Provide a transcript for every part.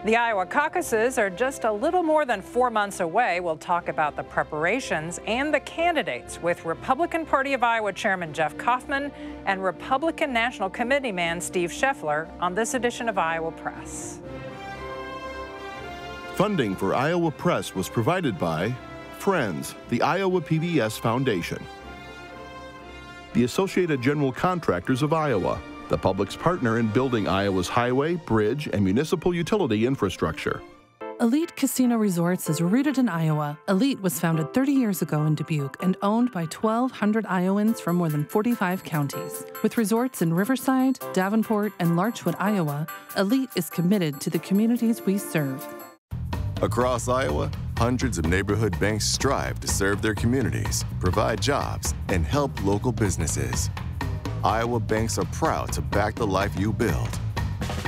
The Iowa caucuses are just a little more than 4 months away. We'll talk about the preparations and the candidates with Republican Party of Iowa Chairman Jeff Kauffman and Republican National Committee man Steve Scheffler on this edition of Iowa Press. Funding for Iowa Press was provided by Friends, the Iowa PBS Foundation, the Associated General Contractors of Iowa, the public's partner in building Iowa's highway, bridge, and municipal utility infrastructure. Elite Casino Resorts is rooted in Iowa. Elite was founded 30 years ago in Dubuque and owned by 1,200 Iowans from more than 45 counties. With resorts in Riverside, Davenport, and Larchwood, Iowa, Elite is committed to the communities we serve. Across Iowa, hundreds of neighborhood banks strive to serve their communities, provide jobs, and help local businesses. Iowa banks are proud to back the life you build.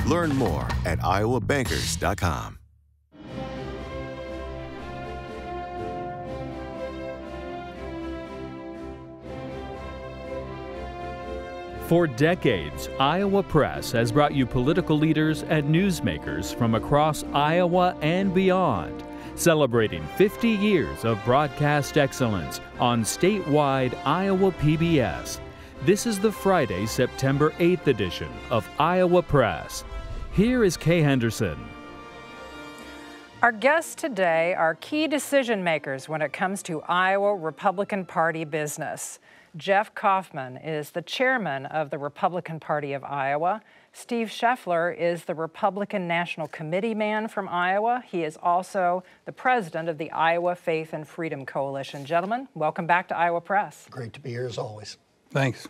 Learn more at iowabankers.com. For decades, Iowa Press has brought you political leaders and newsmakers from across Iowa and beyond, celebrating 50 years of broadcast excellence on statewide Iowa PBS. This is the Friday, September 8th edition of Iowa Press. Here is Kay Henderson. Our guests today are key decision makers when it comes to Iowa Republican Party business. Jeff Kauffman is the chairman of the Republican Party of Iowa. Steve Scheffler is the Republican National Committee man from Iowa. He is also the president of the Iowa Faith and Freedom Coalition. Gentlemen, welcome back to Iowa Press. Great to be here as always. Thanks.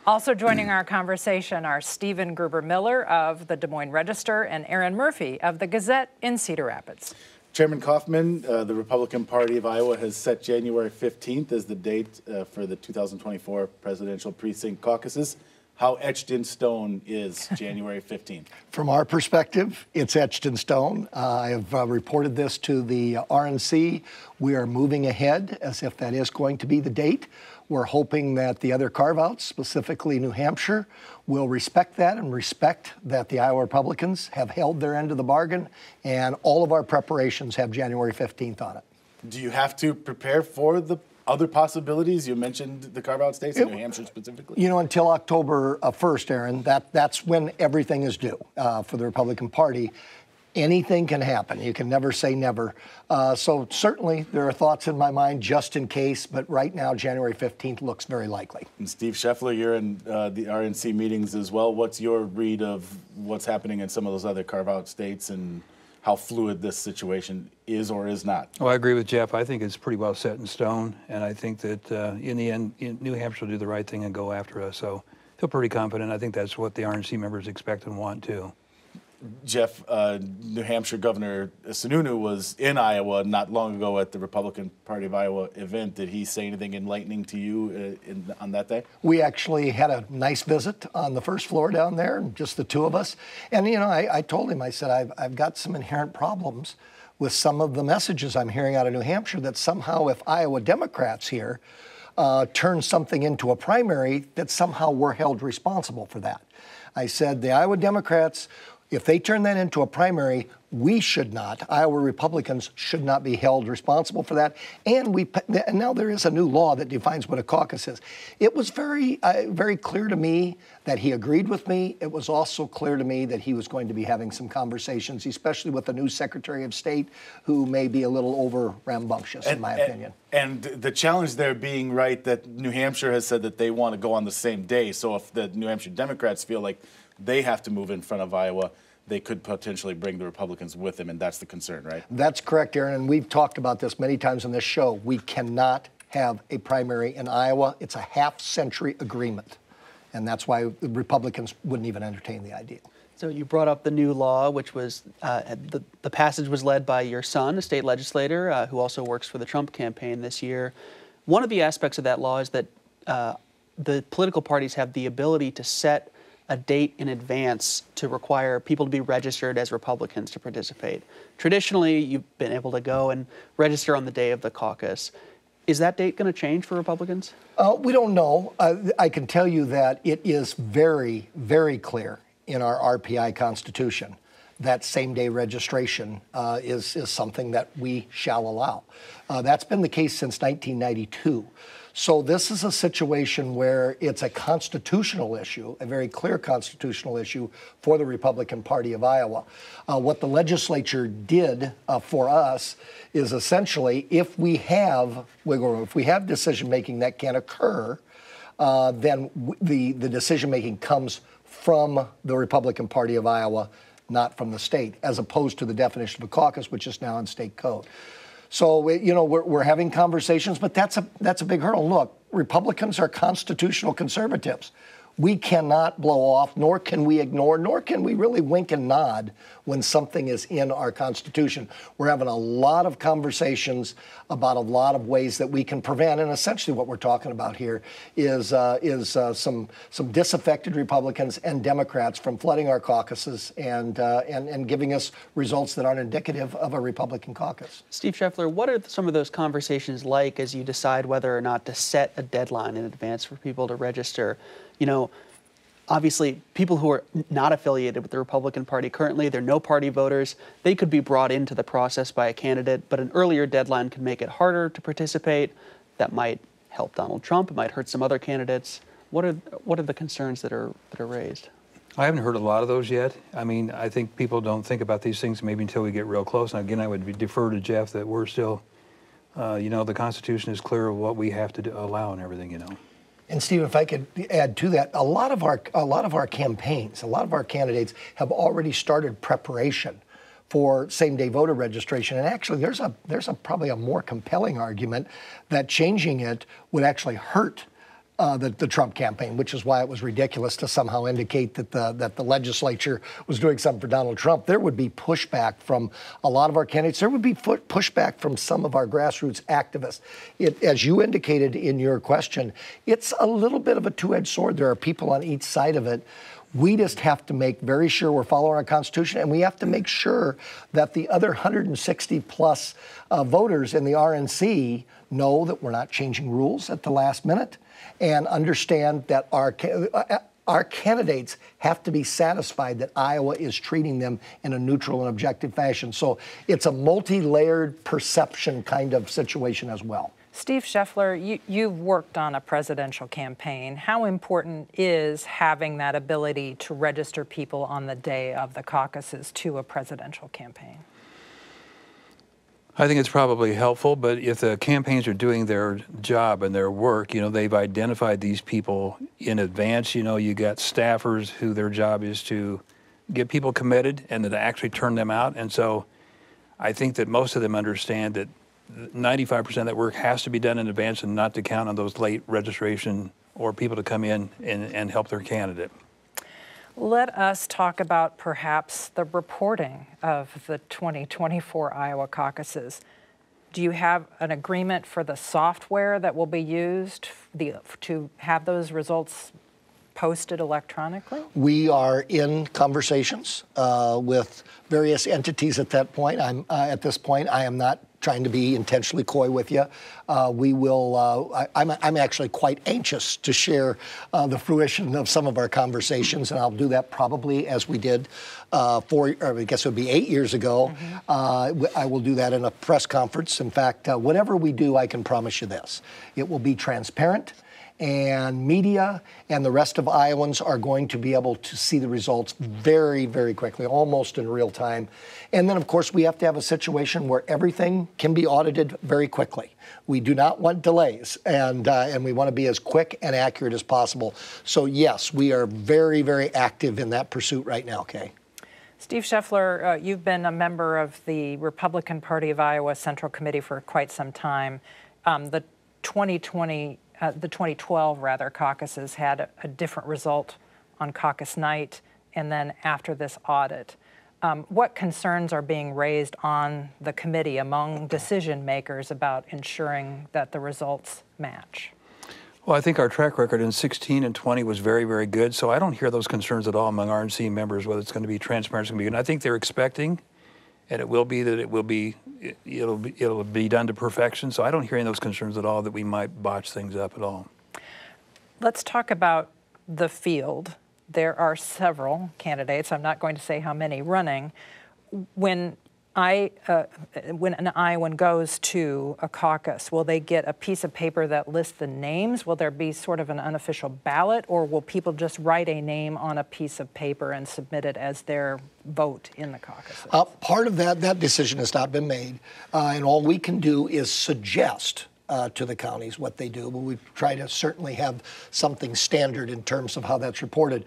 Also joining our conversation are Stephen Gruber-Miller of the Des Moines Register and Erin Murphy of the Gazette in Cedar Rapids. Chairman Kauffman, the Republican Party of Iowa has set January 15th as the date for the 2024 presidential precinct caucuses. How etched in stone is January 15th? From our perspective, it's etched in stone. I have reported this to the RNC. We are moving ahead as if that is going to be the date. We're hoping that the other carve-outs, specifically New Hampshire, will respect that and respect that the Iowa Republicans have held their end of the bargain, and all of our preparations have January 15th on it. Do you have to prepare for the other possibilities? You mentioned the carve-out states, in New Hampshire specifically. You know, until October 1st, Aaron, that's when everything is due for the Republican Party. Anything can happen. You can never say never. So certainly there are thoughts in my mind just in case, but right now January 15th looks very likely. And Steve Scheffler, you're in the RNC meetings as well. What's your read of what's happening in some of those other carve-out states and how fluid this situation is or is not? Well, I agree with Jeff. I think it's pretty well set in stone, and I think that in the end, New Hampshire will do the right thing and go after us. So I feel pretty confident. I think that's what the RNC members expect and want too. Jeff, New Hampshire Governor Sununu was in Iowa not long ago at the Republican Party of Iowa event. Did he say anything enlightening to you on that day? We actually had a nice visit on the first floor down there, just the two of us. And, you know, I told him, I said, I've got some inherent problems with some of the messages I'm hearing out of New Hampshire that somehow if Iowa Democrats here turn something into a primary, that somehow we're held responsible for that. I said, the Iowa Democrats, if they turn that into a primary, we should not, Iowa Republicans should not be held responsible for that. And now there is a new law that defines what a caucus is. It was very, very clear to me that he agreed with me. It was also clear to me that he was going to be having some conversations, especially with the new Secretary of State, who may be a little over rambunctious, in my opinion. And the challenge there being, right, that New Hampshire has said that they want to go on the same day. So if the New Hampshire Democrats feel like they have to move in front of Iowa, they could potentially bring the Republicans with them, and that's the concern, right? That's correct, Aaron, and we've talked about this many times on this show. We cannot have a primary in Iowa. It's a half-century agreement, and that's why the Republicans wouldn't even entertain the idea. So you brought up the new law, which was the passage was led by your son, a state legislator who also works for the Trump campaign this year. One of the aspects of that law is that the political parties have the ability to set a date in advance to require people to be registered as Republicans to participate. Traditionally, you've been able to go and register on the day of the caucus. Is that date going to change for Republicans? We don't know. I can tell you that it is very, very clear in our RPI Constitution that same-day registration is something that we shall allow. That's been the case since 1992. So this is a situation where it's a constitutional issue, a very clear constitutional issue for the Republican Party of Iowa. What the legislature did for us is essentially, if we have decision-making that can occur, then the decision-making comes from the Republican Party of Iowa, not from the state, as opposed to the definition of a caucus, which is now in state code. So, we're having conversations, but that's a big hurdle. Look, Republicans are constitutional conservatives. We cannot blow off, nor can we ignore, nor can we really wink and nod when something is in our Constitution. We're having a lot of conversations about a lot of ways that we can prevent, and essentially what we're talking about here is some disaffected Republicans and Democrats from flooding our caucuses and giving us results that aren't indicative of a Republican caucus. Steve Scheffler, what are some of those conversations like as you decide whether or not to set a deadline in advance for people to register? Obviously, people who are not affiliated with the Republican Party currently, they're no-party voters, they could be brought into the process by a candidate, but an earlier deadline can make it harder to participate. That might help Donald Trump. It might hurt some other candidates. What are the concerns that are raised? I haven't heard a lot of those yet. I mean, I think people don't think about these things maybe until we get real close. And again, I would defer to Jeff that we're still, the Constitution is clear of what we have to allow and everything, And Steve, if I could add to that, a lot of our campaigns, a lot of our candidates have already started preparation for same-day voter registration. And actually, there's probably a more compelling argument that changing it would actually hurt the Trump campaign, which is why it was ridiculous to somehow indicate that the legislature was doing something for Donald Trump. There would be pushback from a lot of our candidates. There would be pushback from some of our grassroots activists. As you indicated in your question, it's a little bit of a two-edged sword. There are people on each side of it. We just have to make very sure we're following our Constitution, and we have to make sure that the other 160-plus voters in the RNC know that we're not changing rules at the last minute, and understand that our candidates have to be satisfied that Iowa is treating them in a neutral and objective fashion. So it's a multi-layered perception kind of situation as well. Steve Scheffler, you've worked on a presidential campaign. How important is having that ability to register people on the day of the caucuses to a presidential campaign? I think it's probably helpful, but if the campaigns are doing their job and their work, they've identified these people in advance. You got staffers who their job is to get people committed and to actually turn them out. And so I think that most of them understand that 95% of that work has to be done in advance and not to count on those late registration or people to come in and help their candidate. Let us talk about perhaps the reporting of the 2024 Iowa caucuses. Do you have an agreement for the software that will be used to have those results posted electronically? We are in conversations with various entities at that point. At this point, I am not trying to be intentionally coy with you. We will. I'm actually quite anxious to share the fruition of some of our conversations, and I'll do that probably as we did I guess it would be 8 years ago. I will do that in a press conference. In fact, whatever we do, I can promise you this: it will be transparent. And media and the rest of Iowans are going to be able to see the results very, very quickly, almost in real time. And then, of course, we have to have a situation where everything can be audited very quickly. We do not want delays, and we want to be as quick and accurate as possible. So, yes, we are very, very active in that pursuit right now, Kay. Steve Scheffler, you've been a member of the Republican Party of Iowa Central Committee for quite some time. The 2012 caucuses had a different result on caucus night and then after this audit. What concerns are being raised on the committee among decision makers about ensuring that the results match? Well, I think our track record in 16 and 20 was very, very good, so I don't hear those concerns at all among RNC members, whether it's going to be transparent, it's going to be good. And I think they're expecting, and it'll be done to perfection. So I don't hear any of those concerns at all that we might botch things up at all. Let's talk about the field, there are several candidates, I'm not going to say how many, running. When an Iowan goes to a caucus, will they get a piece of paper that lists the names? Will there be sort of an unofficial ballot, or will people just write a name on a piece of paper and submit it as their vote in the caucuses? Part of that decision has not been made, and all we can do is suggest to the counties what they do, but we try to certainly have something standard in terms of how that's reported.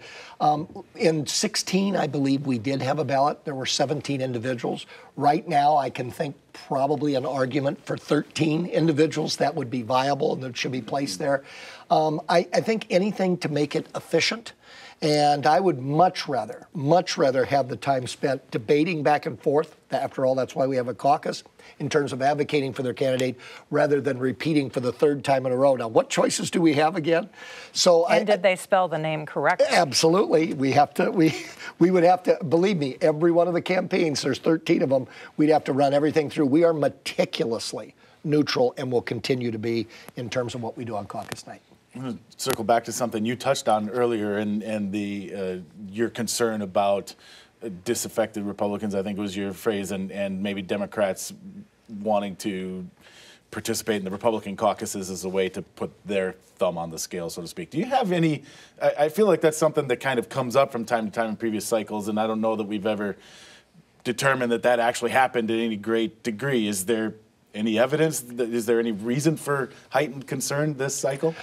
In 16, I believe we did have a ballot. There were 17 individuals. Right now, I can think probably an argument for 13 individuals that would be viable and that should be placed there. I think anything to make it efficient. And I would much rather have the time spent debating back and forth. After all, that's why we have a caucus, in terms of advocating for their candidate, rather than repeating for the third time in a row. Now, what choices do we have again? And did they spell the name correctly? Absolutely. We would have to, believe me, every one of the campaigns, there's 13 of them, we'd have to run everything through. We are meticulously neutral and will continue to be in terms of what we do on caucus night. I'm going to circle back to something you touched on earlier, and your concern about disaffected Republicans, I think was your phrase, and maybe Democrats wanting to participate in the Republican caucuses as a way to put their thumb on the scale, so to speak. Do you have any, I feel like that's something that kind of comes up from time to time in previous cycles, and I don't know that we've ever determined that actually happened in any great degree. Is there any evidence? Is there any reason for heightened concern this cycle?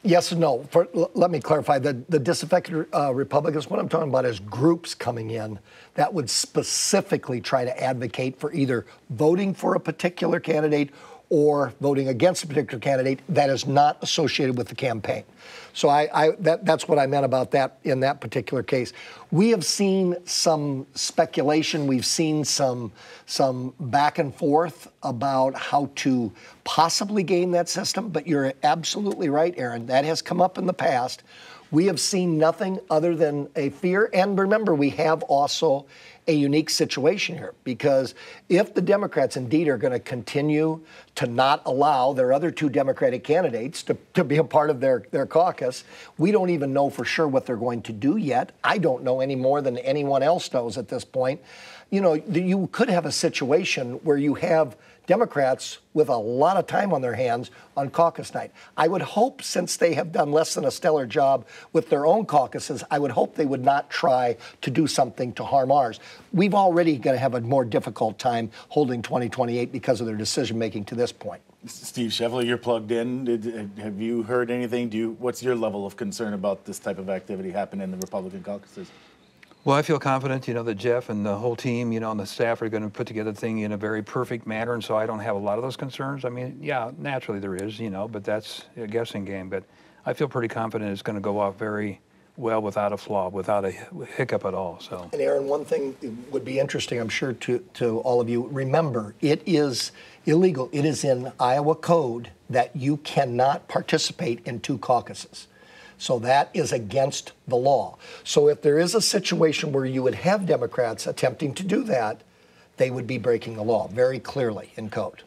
Yes and no. Let me clarify. The disaffected Republicans, what I'm talking about is groups coming in that would specifically try to advocate for either voting for a particular candidate or voting against a particular candidate that is not associated with the campaign. So that's what I meant about that in that particular case. We have seen some speculation. We've seen some back and forth about how to possibly game that system. But you're absolutely right, Erin. That has come up in the past. We have seen nothing other than a fear. And remember, we have also a unique situation here, because if the Democrats indeed are going to continue to not allow their other two Democratic candidates to be a part of their caucus, we don't even know for sure what they're going to do yet. I don't know any more than anyone else knows at this point. You know, you could have a situation where you have Democrats with a lot of time on their hands on caucus night. I would hope, since they have done less than a stellar job with their own caucuses, I would hope they would not try to do something to harm ours. We've already going to have a more difficult time holding 2028 because of their decision making to this point. Steve Scheffler, you're plugged in. Have you heard anything? What's your level of concern about this type of activity happening in the Republican caucuses? Well, I feel confident, that Jeff and the whole team, and the staff are going to put together the thing in a very perfect manner, and so I don't have a lot of those concerns. I mean, yeah, naturally there is, but that's a guessing game. But I feel pretty confident it's going to go off very well, without a flaw, without a hiccup at all. So. And Erin, one thing would be interesting, I'm sure, to all of you. Remember, it is illegal. It is in Iowa code that you cannot participate in two caucuses. So that is against the law. So if there is a situation where you would have Democrats attempting to do that, they would be breaking the law very clearly in code.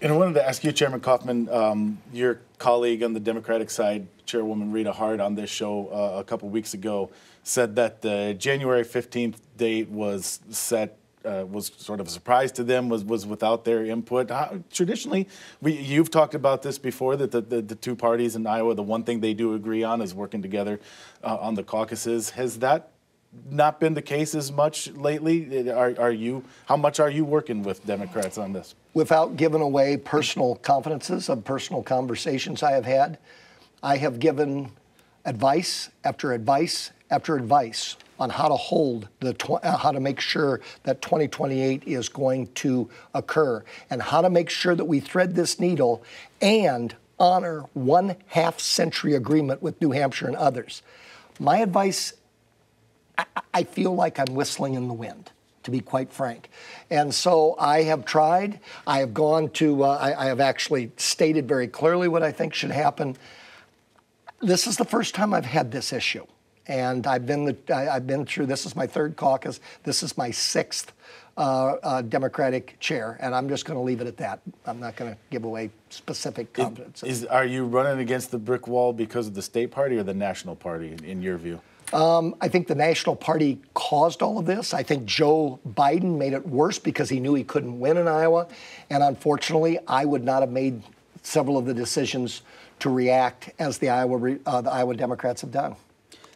And I wanted to ask you, Chairman Kauffman, your colleague on the Democratic side, Chairwoman Rita Hart, on this show a couple weeks ago, said that the January 15th date was set, was sort of a surprise to them, was without their input. Traditionally, you've talked about this before, that the two parties in Iowa, the one thing they do agree on is working together on the caucuses. Has that not been the case as much lately? How much are you working with Democrats on this? Without giving away personal confidences of personal conversations I have given advice after advice after advice on how to hold how to make sure that 2028 is going to occur, and how to make sure that we thread this needle and honor 1/2 century agreement with New Hampshire and others. My advice, I feel like I'm whistling in the wind, to be quite frank. And so I have tried. I have gone to, I have actually stated very clearly what I think should happen. This is the first time I've had this issue. And I've been through, this is my third caucus. This is my 6th Democratic chair, and I'm just going to leave it at that. I'm not going to give away specific confidence. Are you running against the brick wall because of the state party or the national party, in your view? I think the National Party caused all of this. I think Joe Biden made it worse because he knew he couldn't win in Iowa. And unfortunately, I would not have made several of the decisions to react as the Iowa Democrats have done.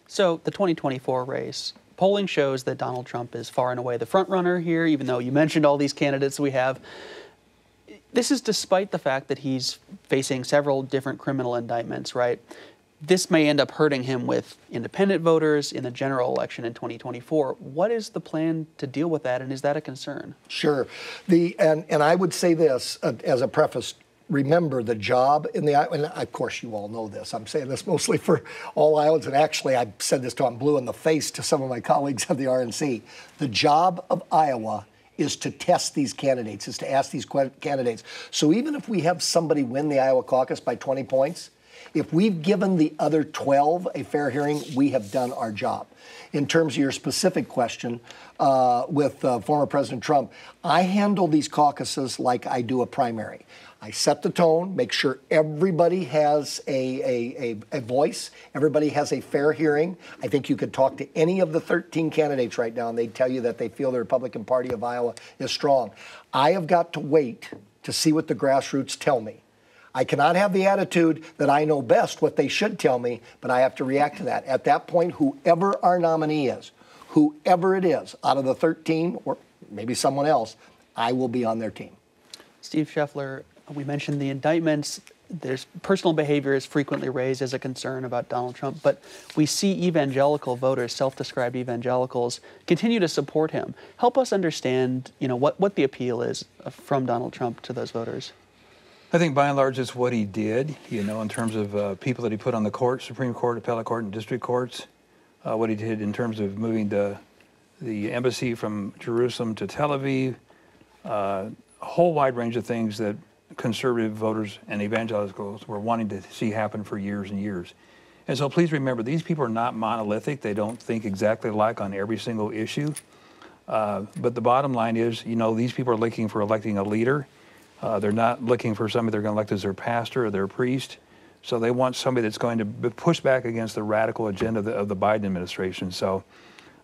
So the 2024 race, polling shows that Donald Trump is far and away the front runner here, even though you mentioned all these candidates we have. This is despite the fact that he's facing several different criminal indictments, right? This may end up hurting him with independent voters in the general election in 2024. What is the plan to deal with that, and is that a concern? Sure. And I would say this as a preface. Remember, the job in the, and of course you all know this, I'm saying this mostly for all Iowans, and actually I've said this till I'm blue in the face to some of my colleagues at the RNC. The job of Iowa is to test these candidates, is to ask these candidates. So even if we have somebody win the Iowa caucus by 20 points, if we've given the other 12 a fair hearing, we have done our job. In terms of your specific question with former President Trump, I handle these caucuses like I do a primary. I set the tone, make sure everybody has a voice, everybody has a fair hearing. I think you could talk to any of the 13 candidates right now and they'd tell you that they feel the Republican Party of Iowa is strong. I have got to wait to see what the grassroots tell me. I cannot have the attitude that I know best what they should tell me, but I have to react to that. At that point, whoever our nominee is, whoever it is, out of the 13 or maybe someone else, I will be on their team. Steve Scheffler, we mentioned the indictments. There's personal behavior is frequently raised as a concern about Donald Trump, but we see evangelical voters, self-described evangelicals, continue to support him. Help us understand, what the appeal is from Donald Trump to those voters. I think by and large it's what he did, in terms of people that he put on the court, Supreme Court, appellate court, and district courts. What he did in terms of moving the embassy from Jerusalem to Tel Aviv, a whole wide range of things that conservative voters and evangelicals were wanting to see happen for years and years. And so please remember, these people are not monolithic. They don't think exactly alike on every single issue. But the bottom line is, these people are looking for electing a leader. They're not looking for somebody they're going to elect as their pastor or their priest. So they want somebody that's going to push back against the radical agenda of the Biden administration. So,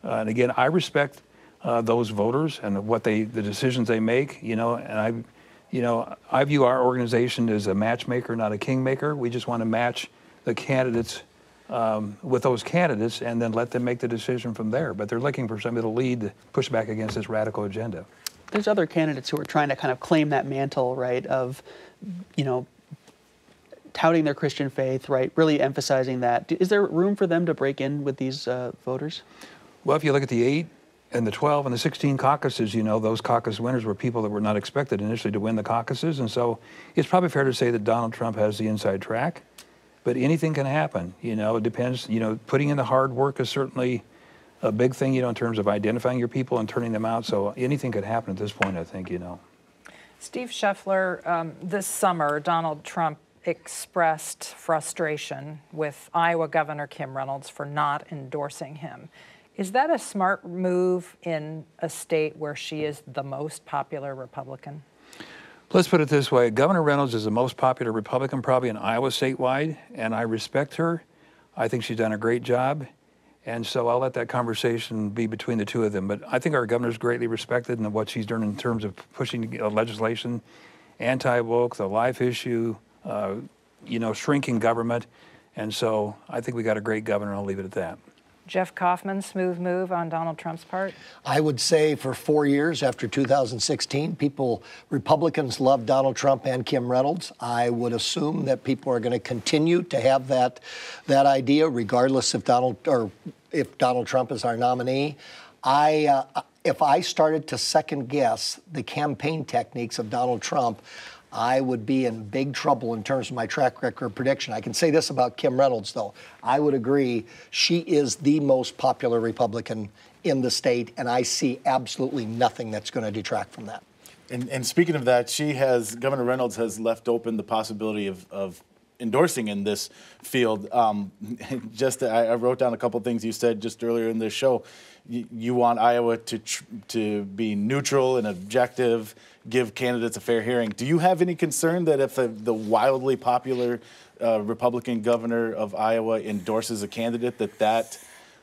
and again, I respect those voters and the decisions they make. And I view our organization as a matchmaker, not a kingmaker. We just want to match the candidates with those candidates and then let them make the decision from there. But they're looking for somebody to lead, to push back against this radical agenda. There's other candidates who are trying to kind of claim that mantle, right, of, touting their Christian faith, right, really emphasizing that. Is there room for them to break in with these voters? Well, if you look at the 8 and the 12 and the 16 caucuses, those caucus winners were people that were not expected initially to win the caucuses. And so it's probably fair to say that Donald Trump has the inside track. But anything can happen. It depends. Putting in the hard work is certainly a big thing, in terms of identifying your people and turning them out. So anything could happen at this point, I think, Steve Scheffler, this summer, Donald Trump expressed frustration with Iowa Governor Kim Reynolds for not endorsing him. Is that a smart move in a state where she is the most popular Republican? Let's put it this way. Governor Reynolds is the most popular Republican probably in Iowa statewide, and I respect her. I think she's done a great job. And so I'll let that conversation be between the two of them. But I think our governor's greatly respected in what she's done in terms of pushing legislation, anti-woke, the life issue, shrinking government. And so I think we got a great governor, and I'll leave it at that. Jeff Kauffman, smooth move on Donald Trump's part? I would say for 4 years after 2016, Republicans loved Donald Trump and Kim Reynolds. I would assume that people are going to continue to have that idea, regardless if Donald Trump is our nominee. If I started to second guess the campaign techniques of Donald Trump, I would be in big trouble in terms of my track record prediction. I can say this about Kim Reynolds, though. I would agree she is the most popular Republican in the state, and I see absolutely nothing that's going to detract from that. And speaking of that, Governor Reynolds has left open the possibility of endorsing in this field. I wrote down a couple things you said just earlier in this show. You want Iowa to be neutral and objective, give candidates a fair hearing. Do you have any concern that if the wildly popular Republican governor of Iowa endorses a candidate, that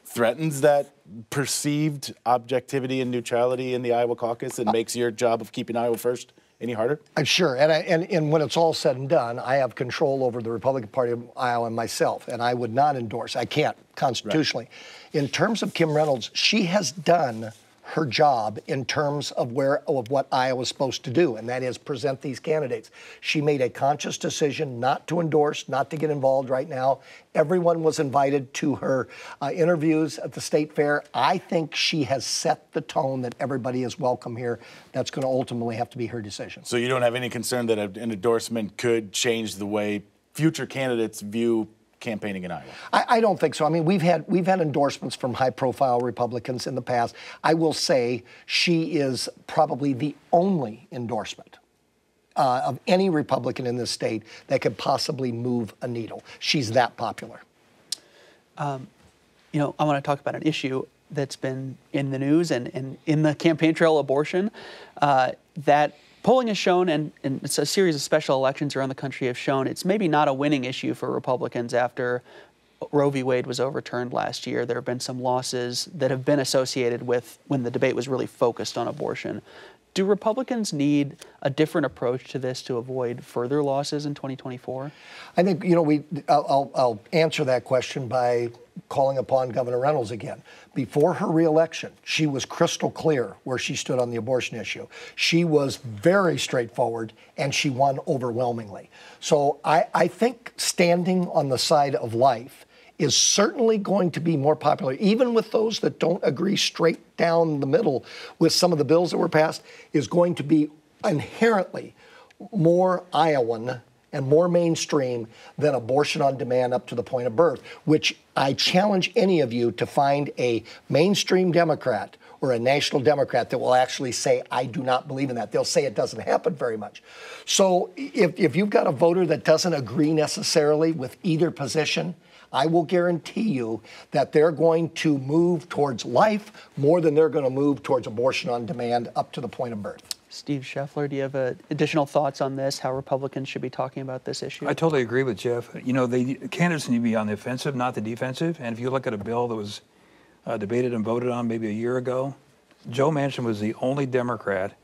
threatens that perceived objectivity and neutrality in the Iowa caucus and makes your job of keeping Iowa first any harder? Sure, and when it's all said and done, I have control over the Republican Party of Iowa and myself, and I would not endorse. I can't constitutionally. Right. In terms of Kim Reynolds, she has done her job in terms of what Iowa's supposed to do, and that is present these candidates. She made a conscious decision not to endorse, not to get involved right now. Everyone was invited to her interviews at the state fair. I think she has set the tone that everybody is welcome here. That's going to ultimately have to be her decision. So you don't have any concern that an endorsement could change the way future candidates view campaigning in Iowa? I don't think so. I mean, we've had endorsements from high-profile Republicans in the past. I will say she is probably the only endorsement of any Republican in this state that could possibly move a needle. She's that popular. You know, I want to talk about an issue that's been in the news and in the campaign trail, abortion, that polling has shown, and it's a series of special elections around the country have shown, it's maybe not a winning issue for Republicans after Roe v. Wade was overturned last year. There have been some losses that have been associated with when the debate was really focused on abortion. Do Republicans need a different approach to this to avoid further losses in 2024? I think, you know, I'll answer that question by calling upon Governor Reynolds again. Before her reelection, she was crystal clear where she stood on the abortion issue. She was very straightforward, and she won overwhelmingly. So I think standing on the side of life is certainly going to be more popular, even with those that don't agree straight down the middle with some of the bills that were passed, is going to be inherently more Iowan and more mainstream than abortion on demand up to the point of birth, which I challenge any of you to find a mainstream Democrat or a national Democrat that will actually say, I do not believe in that. They'll say it doesn't happen very much. So if you've got a voter that doesn't agree necessarily with either position, I will guarantee you that they're going to move towards life more than they're going to move towards abortion on demand up to the point of birth. Steve Scheffler, do you have additional thoughts on this, how Republicans should be talking about this issue? I totally agree with Jeff. You know, the candidates need to be on the offensive, not the defensive. And if you look at a bill that was debated and voted on maybe a year ago, Joe Manchin was the only Democrat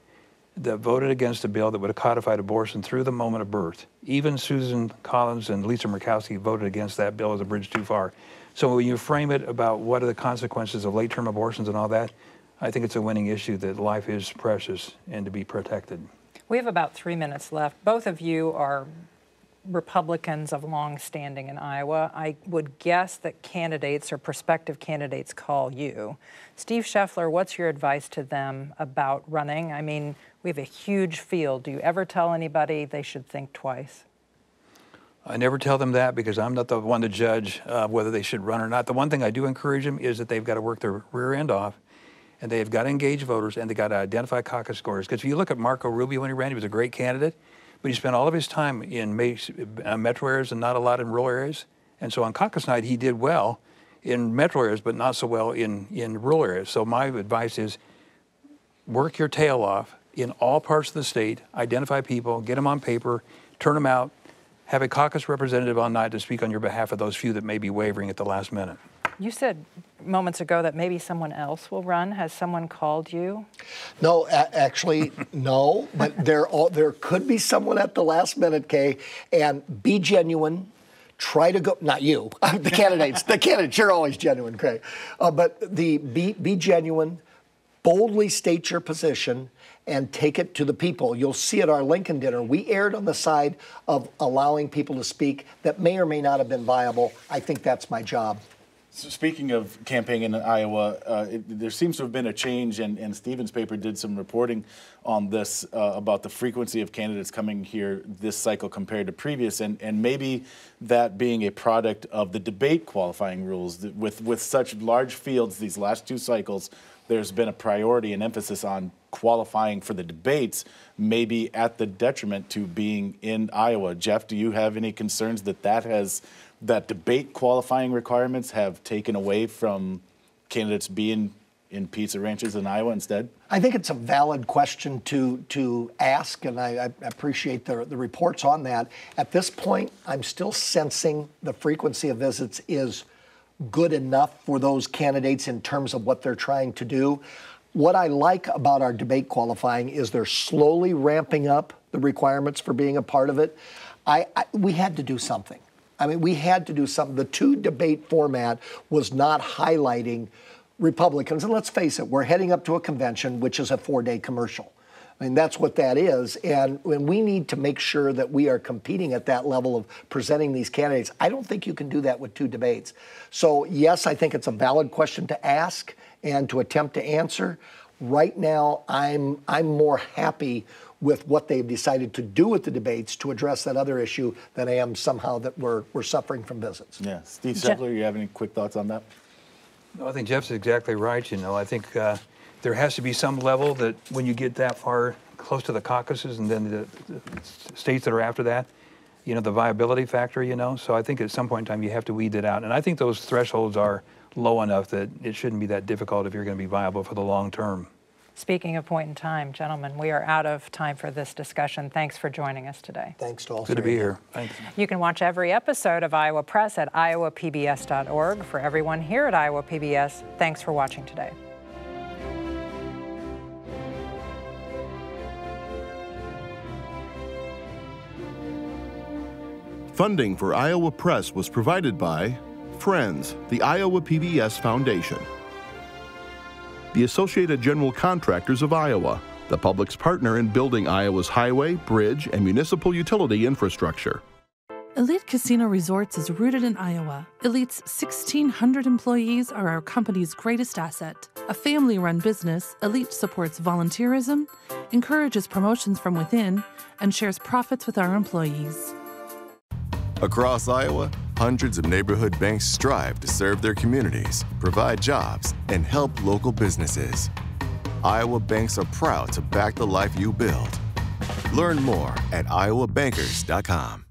that voted against a bill that would have codified abortion through the moment of birth. Even Susan Collins and Lisa Murkowski voted against that bill as a bridge too far. So when you frame it about what are the consequences of late-term abortions and all that, I think it's a winning issue that life is precious and to be protected. We have about 3 minutes left. Both of you are Republicans of long standing in Iowa. I would guess that candidates or prospective candidates call you. Steve Scheffler, what's your advice to them about running? I mean, we have a huge field. Do you ever tell anybody they should think twice? I never tell them that because I'm not the one to judge whether they should run or not. The one thing I do encourage them is that they've got to work their rear end off, and they've got to engage voters, and they've got to identify caucus scores. Because if you look at Marco Rubio when he ran, he was a great candidate, but he spent all of his time in metro areas and not a lot in rural areas. And so on caucus night, he did well in metro areas, but not so well in rural areas. So my advice is work your tail off in all parts of the state, identify people, get them on paper, turn them out, have a caucus representative on night to speak on your behalf of those few that may be wavering at the last minute. You said moments ago that maybe someone else will run. Has someone called you? No, actually, no. But there could be someone at the last minute, Kay. And be genuine. Try to go. Not you. The candidates. The candidates. You're always genuine, Kay. But be genuine. Boldly state your position and take it to the people. You'll see at our Lincoln dinner, we erred on the side of allowing people to speak that may or may not have been viable. I think that's my job. So speaking of campaigning in Iowa, there seems to have been a change, and Stephen's paper did some reporting on this about the frequency of candidates coming here this cycle compared to previous, and maybe that being a product of the debate qualifying rules. With such large fields these last two cycles, there's been a priority and emphasis on qualifying for the debates, maybe at the detriment to being in Iowa. Jeff, do you have any concerns that debate qualifying requirements have taken away from candidates being in pizza ranches in Iowa instead? I think it's a valid question to ask, and I appreciate the reports on that. At this point, I'm still sensing the frequency of visits is good enough for those candidates in terms of what they're trying to do. What I like about our debate qualifying is they're slowly ramping up the requirements for being a part of it. We had to do something. I mean, we had to do something. The two-debate format was not highlighting Republicans. And let's face it, we're heading up to a convention, which is a 4-day commercial. I mean, that's what that is. And when we need to make sure that we are competing at that level of presenting these candidates, I don't think you can do that with two debates. So, yes, I think it's a valid question to ask and to attempt to answer. Right now, I'm more happy with what they've decided to do with the debates to address that other issue than I am somehow that we're suffering from visits. Yeah. Steve Scheffler, you have any quick thoughts on that? No, I think Jeff's exactly right. You know, I think there has to be some level that when you get that far close to the caucuses and then the states that are after that, you know, the viability factor, you know. So I think at some point in time you have to weed it out. And I think those thresholds are low enough that it shouldn't be that difficult if you're going to be viable for the long term. Speaking of point in time, gentlemen, we are out of time for this discussion. Thanks for joining us today. Thanks to all Good to be here. Thanks. You can watch every episode of Iowa Press at iowapbs.org. For everyone here at Iowa PBS, thanks for watching today. Funding for Iowa Press was provided by Friends, the Iowa PBS Foundation. The Associated General Contractors of Iowa, the public's partner in building Iowa's highway, bridge, and municipal utility infrastructure. Elite Casino Resorts is rooted in Iowa. Elite's 1,600 employees are our company's greatest asset. A family-run business, Elite supports volunteerism, encourages promotions from within, and shares profits with our employees. Across Iowa, hundreds of neighborhood banks strive to serve their communities, provide jobs, and help local businesses. Iowa banks are proud to back the life you build. Learn more at iowabankers.com.